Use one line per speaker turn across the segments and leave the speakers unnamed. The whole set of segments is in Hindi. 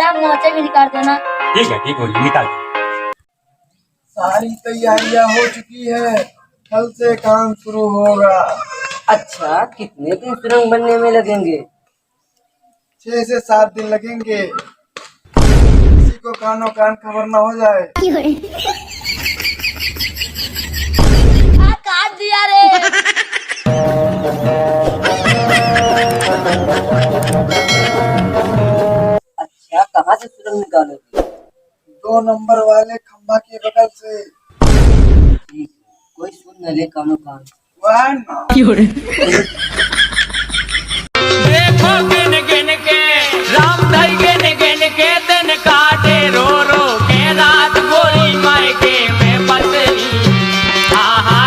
आप मोचे भी निकाल देना।
ठीक है, ठीक हो, निकाल।
सारी तैयारियां हो चुकी है, कल से काम शुरू होगा।
अच्छा, कितने दिन सुरंग बनने में लगेंगे?
6 से 7 दिन लगेंगे, किसी को कानो कान खबर न हो जाए।
काट दिया रे।
अच्छा, कहाँ से सुरंग निकालोगे?
2 नंबर वाले खंभा के बगल से।
ठीक, कोई सुन न ले कानो कान।
देखो गिन गिन के राम धई गिन गिन के दिन काटे रो रो के रात गोरी मायके में बसली।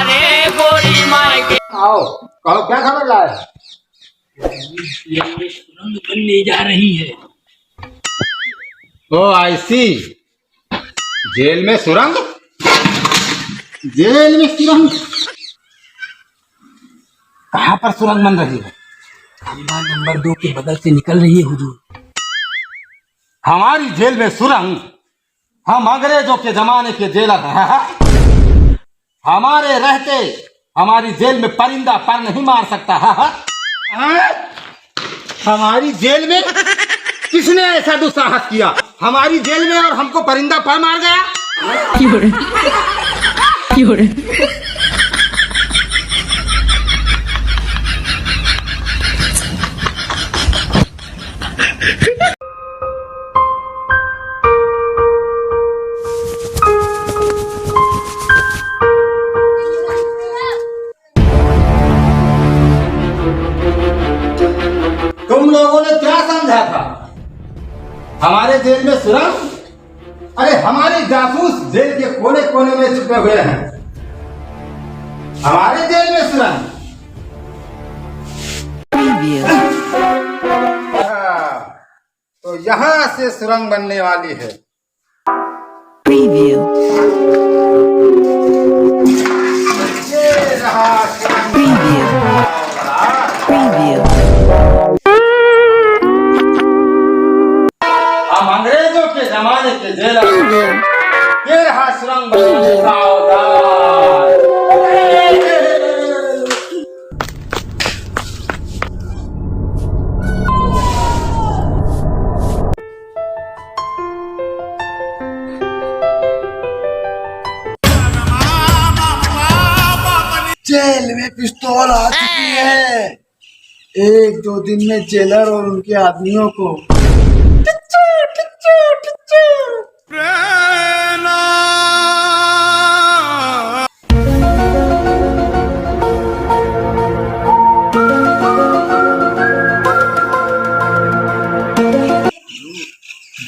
रे गोरी मायके।
आओ, कहो क्या खबर लाए?
सुरंग बनने जा रही है।
ओ आई सी, जेल में सुरंग? जेल में सुरंग? कहाँ पर सुरंग बन रही है?
खंभा नंबर 2 के बगल से निकल रही है हुजूर।
हमारी जेल में सुरंग? हम अंग्रेजों के जमाने के जेलर हैं। हमारे रहते हमारी जेल में परिंदा पर नहीं मार सकता है। हमारी जेल में किसने ऐसा दुस्साहस किया? हमारी जेल में और हमको परिंदा पर मार गया। तुम लोगों ने क्या समझा था? हमारे जेल में सुरंग? अरे हमारे जासूस जेल के कोने कोने में छुपे हुए हैं। हमारे जेल में सुरंग? तो यहाँ से सुरंग बनने वाली है। ये रहा हम अंग्रेजों के जमाने के जेलर। ये रहा सुरंग बनने का औजार।
जेल में पिस्तौल आ चुकी है। 1-2 दिन में जेलर और उनके आदमियों को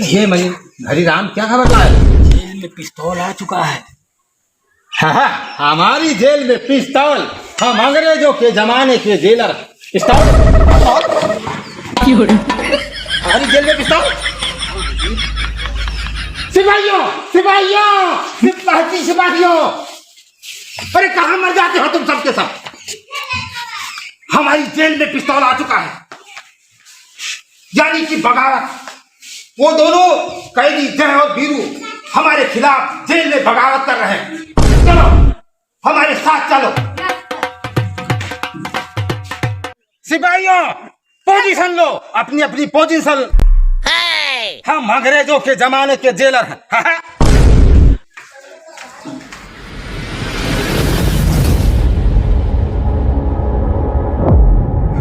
ये मनी हरिराम क्या खबर लाए?
जेल में पिस्तौल आ चुका है।
हमारी जेल में पिस्तौल? हम अंग्रेजों के जमाने के जेलर। पिस्तौल? हमारी जेल में पिस्तौल? सिपाहियों, सिपाहियों, सिपाहियों, अरे कहाँ मर जाते हो तुम सबके सब? हमारी जेल में पिस्तौल आ चुका है, यानी कि बगावत। वो दोनों कैदी जय और बीरू हमारे खिलाफ जेल में बगावत कर रहे हैं। चलो हमारे साथ चलो। सिपाहियों पोजीशन लो, अपनी अपनी पोजीशन। हम अंग्रेजों के जमाने के जेलर हैं।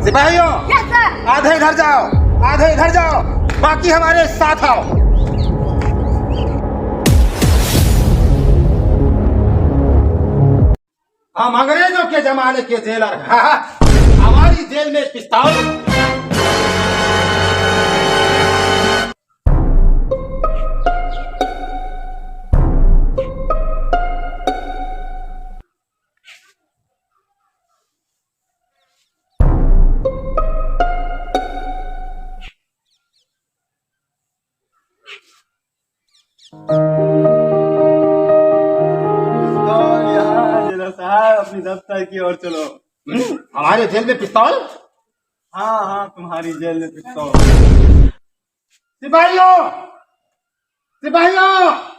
सिपाहियों आधे इधर जाओ, आधे इधर जाओ, बाकी हमारे साथ आओ। हम अंग्रेजों के जमाने के जेलर हैं। हमारी जेल में पिस्तौल?
अपनी दफ्तर की ओर चलो।
हमारे जेल में पिस्तौल?
हाँ हाँ, तुम्हारी जेल में पिस्तौल।
सिपाहियों सिपाहियों